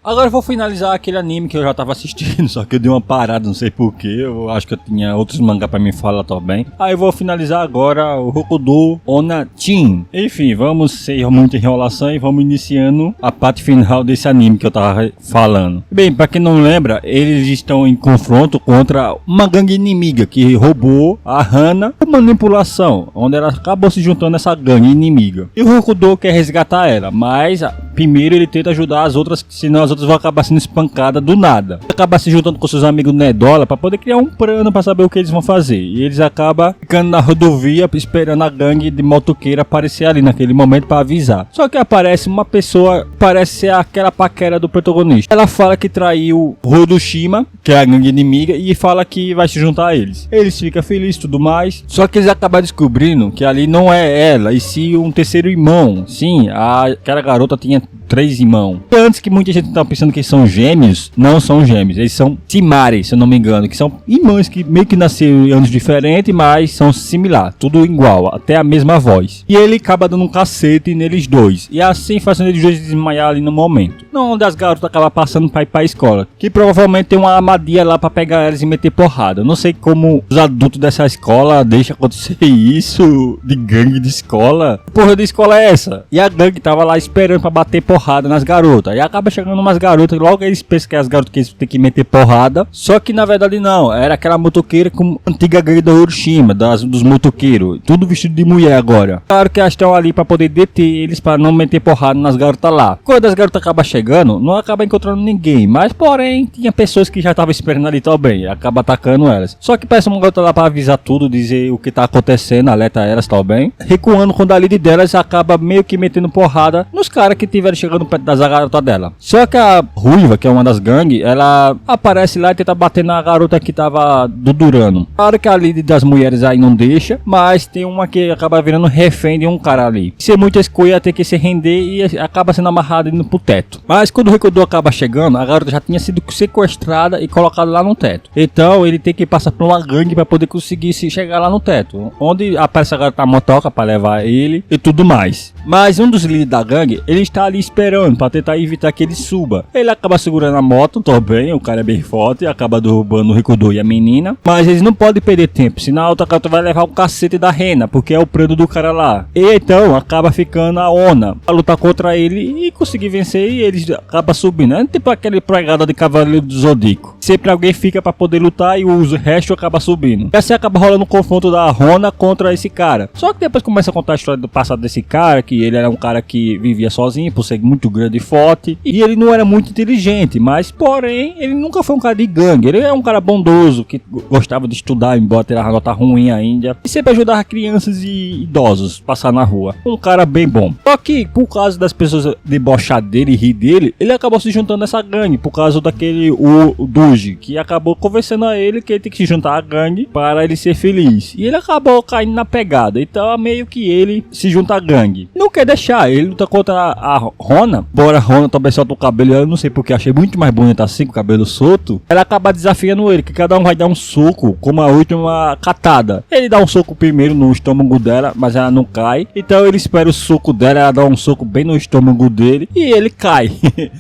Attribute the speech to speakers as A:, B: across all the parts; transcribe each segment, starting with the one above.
A: Agora eu vou finalizar aquele anime que eu já tava assistindo, só que eu dei uma parada, não sei porquê. Eu acho que eu tinha outros mangá pra me falar também. Aí eu vou finalizar agora o Hokuto Onatin. Enfim, vamos sem muita enrolação e vamos iniciando a parte final desse anime que eu tava falando. Bem, pra quem não lembra, eles estão em confronto contra uma gangue inimiga que roubou a Hana por manipulação, onde ela acabou se juntando a essa gangue inimiga. E o Hokuto quer resgatar ela, mas primeiro ele tenta ajudar as outras, senão as outras vão acabar sendo espancadas do nada. Ele acaba se juntando com seus amigos Nedola para poder criar um plano para saber o que eles vão fazer. E eles acabam ficando na rodovia esperando a gangue de motoqueiro aparecer ali naquele momento para avisar. Só que aparece uma pessoa, parece ser aquela paquera do protagonista. Ela fala que traiu Hiroshima, que é a gangue inimiga, e fala que vai se juntar a eles. Eles ficam felizes e tudo mais. Só que eles acabam descobrindo que ali não é ela, e sim um terceiro irmão. Sim, aquela garota tinha 3 irmãos. E antes que muita gente estava pensando que são gêmeos, não são gêmeos, eles são Timari, se eu não me engano, que são irmãos que meio que nasceram em anos diferentes, mas são similares, tudo igual, até a mesma voz. E ele acaba dando um cacete neles dois, e assim fazendo eles dois desmaiar ali no momento. Não, onde as garotas acabam passando para ir para a escola, que provavelmente tem uma armadilha lá para pegar elas e meter porrada. Eu não sei como os adultos dessa escola deixam acontecer isso, de gangue de escola. Que porra de escola é essa? E a gangue tava lá esperando para bater porrada nas garotas. E acaba chegando umas garotas, logo eles pensam que é as garotas que eles têm que meter porrada. Só que na verdade não, era aquela motoqueira com a antiga gangue da Hiroshima, dos motoqueiros. Tudo vestido de mulher agora. Claro que elas estão ali para poder deter eles, para não meter porrada nas garotas lá. Quando as garotas acabam chegando, não acaba encontrando ninguém. Mas porém, tinha pessoas que já estavam esperando ali também. Acaba atacando elas. Só que parece uma garota lá para avisar tudo, dizer o que tá acontecendo, alerta elas também. Recuando quando a líder delas acaba meio que metendo porrada nos caras que tiveram chegando perto das garotas dela. Só que a Ruiva, que é uma das gangues, ela aparece lá e tenta bater na garota que tava dudurando. Claro que a líder das mulheres aí não deixa, mas tem uma que acaba virando refém de um cara ali. Se muita escolha, ter que se render e acaba sendo amarrada indo pro teto. Mas quando o Rikudo acaba chegando, a garota já tinha sido sequestrada e colocada lá no teto. Então ele tem que passar por uma gangue para poder conseguir se chegar lá no teto, onde aparece a garota motoca para levar ele e tudo mais. Mas um dos líderes da gangue, ele está ali esperando para tentar evitar que ele suba. Ele acaba segurando a moto também, o cara é bem forte, acaba derrubando o Rikudo e a menina. Mas eles não podem perder tempo, senão a outra garota vai levar o cacete da Rena, porque é o prêmio do cara lá. E então acaba ficando a Ona a lutar contra ele e conseguir vencer, e eles acabam subindo. É tipo aquele pregada de Cavaleiro do Zodíaco. Sempre alguém fica para poder lutar e o resto acaba subindo. E assim acaba rolando um confronto da Rona contra esse cara. Só que depois começa a contar a história do passado desse cara, que ele era um cara que vivia sozinho, por ser muito grande e forte, e ele não era muito inteligente, mas porém ele nunca foi um cara de gangue. Ele é um cara bondoso, que gostava de estudar, embora tivesse nota ruim ainda, e sempre ajudava crianças e idosos a passar na rua. Um cara bem bom. Só que por causa das pessoas debochar dele e rir dele, ele acabou se juntando nessa gangue, por causa daquele o Duji, que acabou convencendo a ele que ele tem que se juntar à gangue para ele ser feliz. E ele acabou caindo na pegada, então meio que ele se junta à gangue. Não quer deixar, ele luta contra a Rona, embora a Rona também solta o cabelo, eu não sei porque achei muito mais bonita assim, com o cabelo solto. Ela acaba desafiando ele, que cada um vai dar um soco, como a última catada. Ele dá um soco primeiro no estômago dela, mas ela não cai, então ele espera o soco dela, ela dá um soco bem no estômago dele, e ele cai.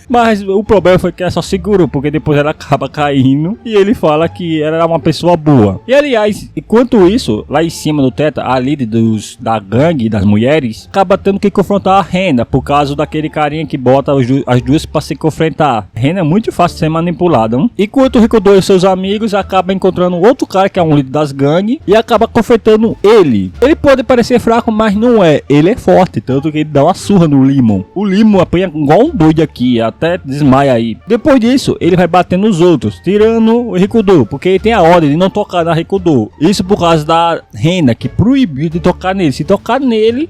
A: Mas o problema foi que ela só segurou, porque depois ela acaba caindo, e ele fala que ela era uma pessoa boa. E aliás, enquanto isso, lá em cima do teto, a líder da gangue, das mulheres, acaba tendo que confrontar a Rena, por causa daquele carinha que bota as duas para se confrontar. A Rena é muito fácil de ser manipulada, não? Enquanto o Rikudo e seus amigos acabam encontrando outro cara que é um líder das gangues, e acaba confrontando ele. Ele pode parecer fraco, mas não é. Ele é forte, tanto que ele dá uma surra no Limon. O Limon apanha igual um doido aqui, até desmaia aí. Depois disso, ele vai batendo nos outros, tirando o Rikudo, porque ele tem a ordem de não tocar na Rikudo. Isso por causa da Rena, que proibiu de tocar nele. Se tocar nele,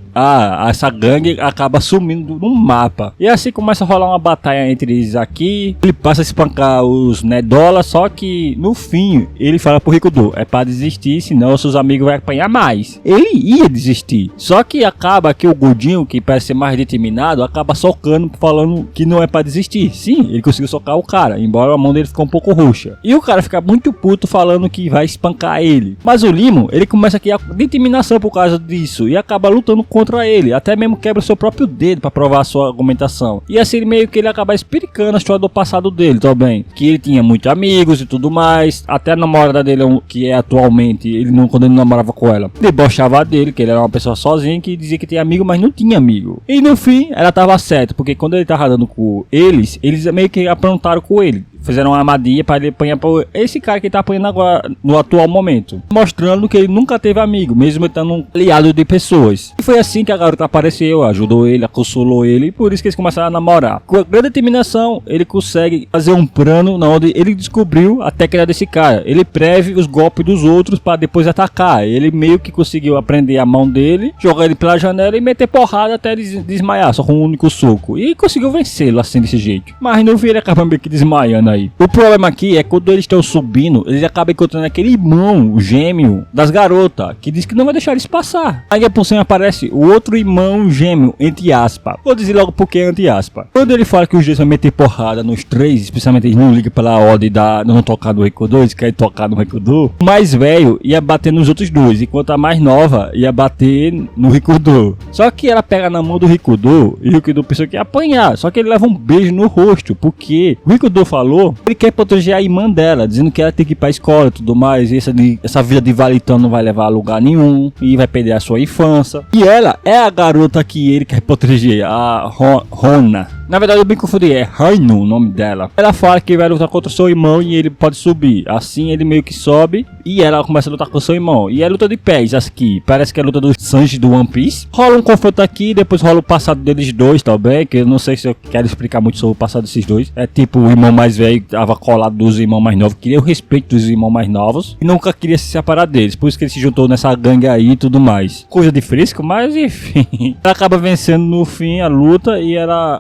A: essa gangue acaba sumindo no mapa. E assim começa a rolar uma batalha entre eles aqui. Ele passa a espancar os Nedola, só que no fim ele fala pro Rikudo, é para desistir, senão seus amigos vão apanhar mais. Ele ia desistir, só que acaba que o gordinho, que parece ser mais determinado, acaba socando, falando que não é para desistir. Sim, ele conseguiu socar o cara, embora a mão dele ficou um pouco roxa. E o cara fica muito puto falando que vai espancar ele. Mas o Limo, ele começa aqui a determinação por causa disso e acaba lutando contra ele, até mesmo quebra o seu próprio dedo para provar a sua movimentação. E assim meio que ele acaba explicando a história do passado dele também, que ele tinha muitos amigos e tudo mais, até a namorada dele, que é atualmente, ele não, quando ele namorava com ela, debochava dele, que ele era uma pessoa sozinha, que dizia que tinha amigo, mas não tinha amigo. E no fim, ela tava certa, porque quando ele tava dando com eles meio que aprontaram com ele. Fizeram uma armadilha para ele apanhar por esse cara que ele tá apanhando agora no atual momento, mostrando que ele nunca teve amigo, mesmo estando um aliado de pessoas. E foi assim que a garota apareceu, ajudou ele, consolou ele, e por isso que eles começaram a namorar. Com a grande determinação, ele consegue fazer um plano onde ele descobriu a técnica desse cara. Ele preve os golpes dos outros para depois atacar. Ele meio que conseguiu aprender a mão dele, jogar ele pela janela e meter porrada até ele desmaiar, só com um único soco. E conseguiu vencê-lo assim desse jeito. Mas no fim ele acaba meio que desmaiando aí. O problema aqui é que quando eles estão subindo, eles acabam encontrando aquele irmão gêmeo das garotas, que diz que não vai deixar eles passar. Aí por cima aparece o outro irmão gêmeo, entre aspas. Vou dizer logo porque é entre aspas. Quando ele fala que os dois vão meter porrada nos três, especialmente eles não ligam pela ordem da não tocar no Reikudô, eles querem tocar no Reikudô, o mais velho ia bater nos outros dois, enquanto a mais nova ia bater no Reikudô. Só que ela pega na mão do Reikudô e o Reikudô pensou que ia apanhar, só que ele leva um beijo no rosto, porque o Reikudô falou que ele quer proteger a irmã dela, dizendo que ela tem que ir pra escola e tudo mais, e essa vida de valitão não vai levar a lugar nenhum, e vai perder a sua infância. E ela é a garota que ele quer proteger, a Rona. Na verdade eu bem confundi, é Hainu o nome dela. Ela fala que vai lutar contra seu irmão e ele pode subir. Assim ele meio que sobe e ela começa a lutar com seu irmão. E é luta de pés aqui, parece que é a luta dos Sanji do One Piece. Rola um confronto aqui, depois rola o passado deles dois também, que eu não sei se eu quero explicar muito sobre o passado desses dois. É tipo o irmão mais velho que tava colado dos irmãos mais novos, queria o respeito dos irmãos mais novos e nunca queria se separar deles. Por isso que ele se juntou nessa gangue aí e tudo mais. Coisa de fresco, mas enfim. Ela acaba vencendo no fim a luta e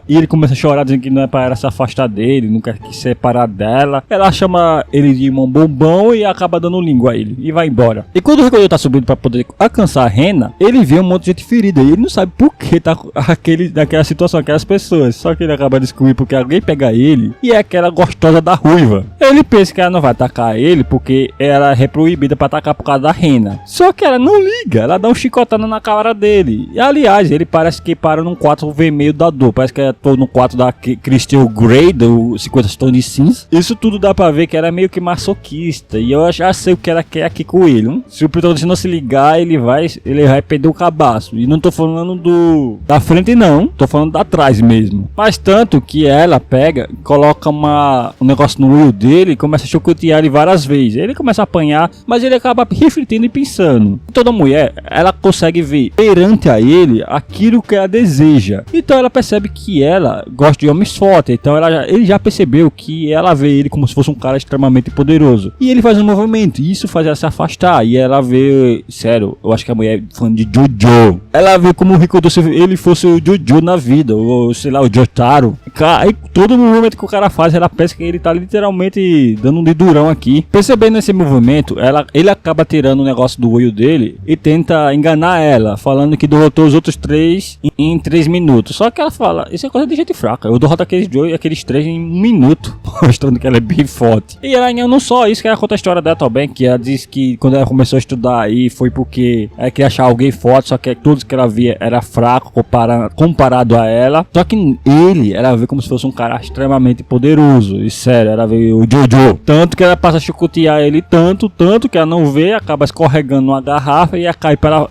A: ele começa a chorar, dizendo que não é pra ela se afastar dele, nunca quis separar dela. Ela chama ele de irmão bombão e acaba dando língua a ele e vai embora. E quando o Reikudô tá subindo pra poder alcançar a Rena, ele vê um monte de gente ferida e ele não sabe por que tá naquela situação, aquelas pessoas. Só que ele acaba descobrindo porque alguém pega ele e é aquela gostosa da ruiva. Ele pensa que ela não vai atacar ele porque ela é proibida pra atacar por causa da Rena. Só que ela não liga, ela dá um chicotando na cara dele. E aliás, ele parece que para num quarto vermelho da dor, parece que é todo no quarto da Crystal Grey, do 50 Tons de Cinza. Isso tudo dá pra ver que ela é meio que masoquista. E eu já sei o que ela quer aqui com ele. Se o protagonista não se ligar, ele vai perder o cabaço. E não tô falando da frente não, tô falando da trás mesmo. Mas tanto que ela pega, coloca um negócio no olho dele e começa a chocotear ele várias vezes. Ele começa a apanhar, mas ele acaba refletindo e pensando. Toda mulher, ela consegue ver perante a ele aquilo que ela deseja. Então ela percebe que ela gosta de homens fortes. Então ele já percebeu que ela vê ele como se fosse um cara extremamente poderoso. E ele faz um movimento, e isso faz ela se afastar. E ela vê, sério, eu acho que a mulher é fã de Jojo. Ela vê como o Reikudô se ele fosse o Jojo na vida, ou sei lá, o Jotaro. Aí todo movimento que o cara faz, ela pensa que ele tá literalmente dando um dedurão aqui. Percebendo esse movimento, ele acaba tirando o negócio do olho dele e tenta enganar ela, falando que derrotou os outros três em 3 minutos. Só que ela fala, isso é coisa de gente fraca, eu derroto aqueles 3 em 1 minuto, mostrando que ela é bem forte. E ela não só isso, que ela conta a história dela também, que ela diz que quando ela começou a estudar aí, foi porque ela queria achar alguém forte, só que todos que ela via era fraco comparado a ela. Só que ela vê como se fosse um cara extremamente poderoso. E sério, ela vê o Jojo. Tanto que ela passa a chicotear ele tanto que ela não vê, acaba escorregando numa garrafa e ela cai para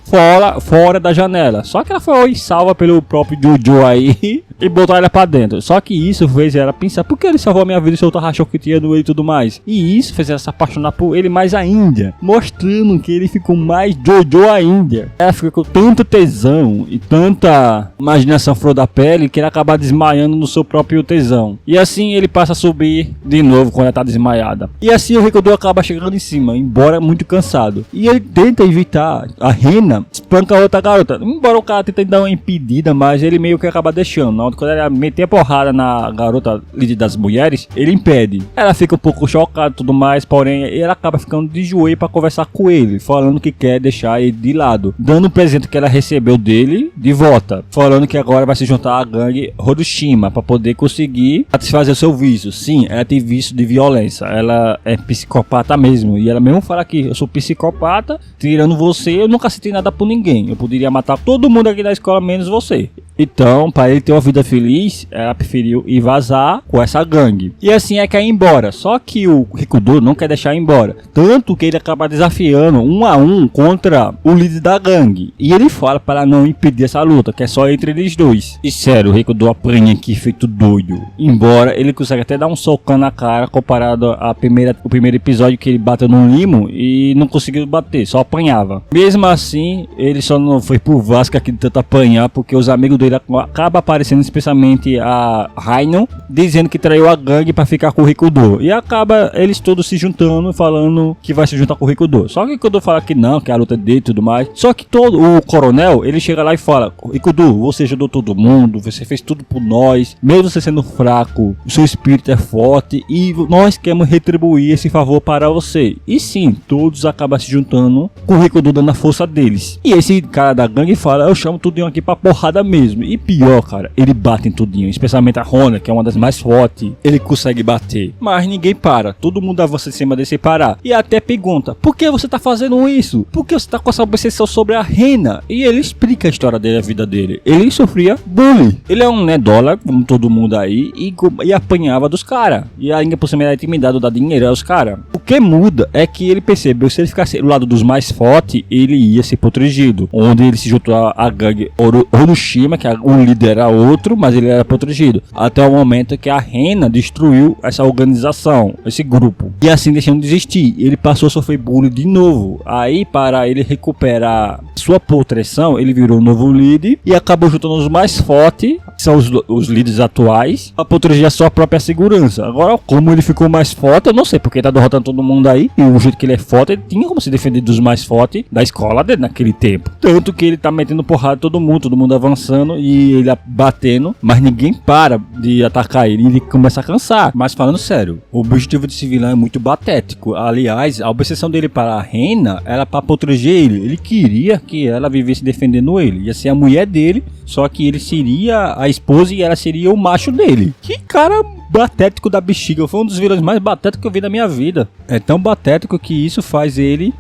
A: fora da janela. Só que ela foi salva pelo próprio Jojo aí e botou ela pra dentro. Só que isso fez ela pensar, por que ele salvou a minha vida se eu tava chicoteando ele e tudo mais? E isso fez ela se apaixonar por ele mais ainda, mostrando que ele ficou mais Jojo ainda. Ela ficou com tanto tesão e tanta imaginação flor da pele que ele acaba desmaiando no seu próprio tesão. E assim ele passa a subir de novo quando ela tá desmaiada. E assim o Reikudô acaba chegando em cima, embora muito cansado. E ele tenta evitar, a Rena espanca a outra garota. Embora o cara tente dar uma impedida, mas ele meio que acaba deixando. Na hora que ela meter a porrada na garota líder das mulheres, ele impede. Ela fica um pouco chocada e tudo mais, porém ela acaba ficando de joelho pra conversar com ele, falando que quer deixar ele de lado, dando o presente que ela recebeu dele de volta, falando que agora vai se juntar à gangue Hiroshima pra poder conseguir satisfazer o seu vício. Sim, ela tem vício de violência, ela é psicopata mesmo, e ela mesmo fala que eu sou psicopata, tirando você, eu nunca senti nada por ninguém, eu poderia matar todo mundo aqui da escola menos você. Então, para ele ter uma vida feliz, ela preferiu ir vazar com essa gangue. E assim é que é ir embora. Só que o Rikudo não quer deixar ir embora. Tanto que ele acaba desafiando 1 a 1 contra o líder da gangue. E ele fala para não impedir essa luta, que é só entre eles dois. E sério, o Rikudo apanha aqui feito doido. Embora ele consegue até dar um socão na cara comparado ao primeiro episódio que ele bateu no limo e não conseguiu bater, só apanhava. Mesmo assim, ele só não foi pro Vasco aqui de tanto apanhar, porque os amigos dele acabam aparecendo, especialmente a Raino, dizendo que traiu a gangue para ficar com o Rikudo. E acaba eles todos se juntando, falando que vai se juntar com o Rikudo. Só que o Rikudo fala que não, que a luta é dele e tudo mais. Só que o coronel, ele chega lá e fala: Rikudo, você ajudou todo mundo, você fez tudo por nós, mesmo você sendo fraco, o seu espírito é forte e nós queremos retribuir esse favor para você. E sim, todos acabam se juntando com o Rikudo dando a força deles. E esse cara da gangue fala: eu chamo tudinho aqui pra porrada mesmo. E pior, cara, ele bate em tudinho, especialmente a Rona, que é uma das mais fortes. Ele consegue bater, mas ninguém para, todo mundo avança em cima desse parar. E até pergunta: por que você tá fazendo isso? Por que você tá com essa obsessão sobre a Rena? E ele explica a história dele, a vida dele. Ele sofria bullying. Ele é um dólar, como todo mundo aí, e apanhava dos caras. E ainda por cima era intimidado, dar dinheiro aos caras. O que muda é que ele percebeu, se ele ficasse do lado dos mais fortes, ele ia ser protegido. Onde ele se juntou à gangue Orochima, que o líder era outro, mas ele era protegido. Até o momento que a Rena destruiu essa organização, esse grupo. E assim deixando de existir. Ele passou a sofrer bullying de novo. Aí, para ele recuperar sua proteção, ele virou um novo líder e acabou juntando os mais fortes, que são os líderes atuais, para proteger a sua própria segurança. Agora, como ele ficou mais forte, eu não sei, porque ele tá derrotando todo mundo aí. E o jeito que ele é forte, ele tinha como se defender dos mais fortes da escola dele naquele tempo. Tanto que ele tá metendo porrada em todo mundo avançando e ele batendo, mas ninguém para de atacar ele e ele começa a cansar. Mas falando sério, o objetivo desse vilão é muito patético. Aliás, a obsessão dele para a Rena era para proteger ele. Ele queria que ela vivesse defendendo ele. Ia ser a mulher dele, só que ele seria a esposa e ela seria o macho dele. Que cara patético da bexiga. Foi um dos vilões mais patéticos que eu vi na minha vida. É tão patético que isso faz ele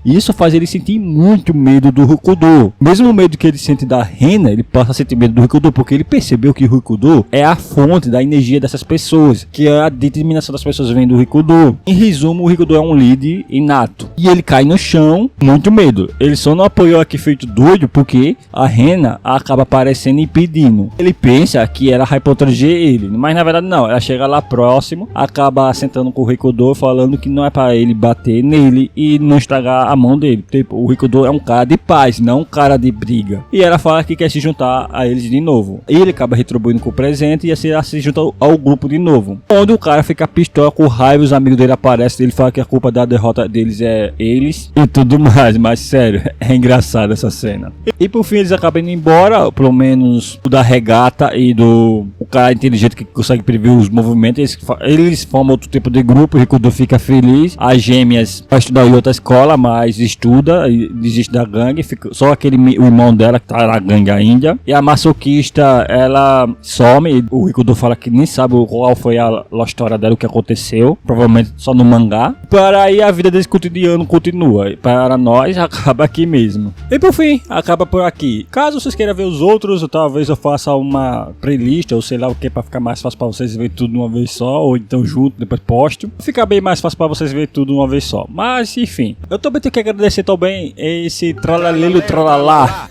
A: sentir muito medo do Rikudo. Mesmo o medo que ele sente da Rena, ele passa a sentir medo do Rikudo, porque ele percebeu que o Rikudo é a fonte da energia dessas pessoas, que a determinação das pessoas vem do Rikudo. Em resumo, o Rikudo é um líder inato. E ele cai no chão, muito medo. Ele só não apoiou aqui feito doido, porque a Rena acaba aparecendo e impedindo. Ele pensa que ela vai proteger ele, mas na verdade não. Ela chega lá próximo, acaba sentando com o Rikudo, falando que não é para ele bater nele e não estragar a mão dele. Tipo, o Rikudo é um cara de paz, não um cara de briga. E ela fala que quer se juntar a eles de novo. Ele acaba retribuindo com o presente e assim ela se junta ao grupo de novo. Onde o cara fica pistola, com raiva, os amigos dele aparecem, ele fala que a culpa da derrota deles é eles e tudo mais. Mas sério, é engraçado essa cena. E por fim eles acabam indo embora, pelo menos o da regata e do o cara inteligente que consegue prever os movimentos. Eles formam outro tipo de grupo. O Rikudo fica feliz. As gêmeas vai estudar em outra escola, mas estuda e desiste da gangue. Fica só o irmão dela que tá na gangue ainda. E a masoquista, ela some. O Rikudo fala que nem sabe qual foi a história dela, o que aconteceu. Provavelmente só no mangá. Para aí a vida desse cotidiano continua. Para nós, acaba aqui mesmo. E por fim, acaba por aqui. Caso vocês queiram ver os outros, talvez eu faça uma playlist ou sei lá o que, para ficar mais fácil para vocês verem tudo de uma vez só, ou então junto, depois posto. Fica bem mais fácil para vocês verem tudo de uma vez só. Mas enfim, eu também tenho que agradecer também esse tralalelo tralalá.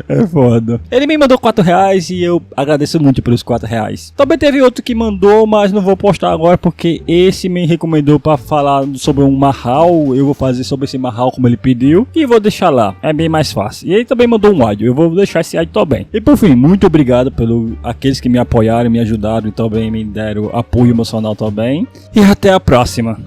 A: É foda. Ele me mandou R$4 e eu agradeço muito pelos R$4. Também teve outro que mandou, mas não vou postar agora porque esse me recomendou para falar sobre um Mahal. Eu vou fazer sobre esse Mahal como ele pediu e vou deixar lá, é bem mais fácil. E ele também mandou um áudio, eu vou deixar esse áudio também. E por fim, muito obrigado pelo aqueles que me apoiaram, me ajudaram e também me deram apoio emocional também. E até a próxima.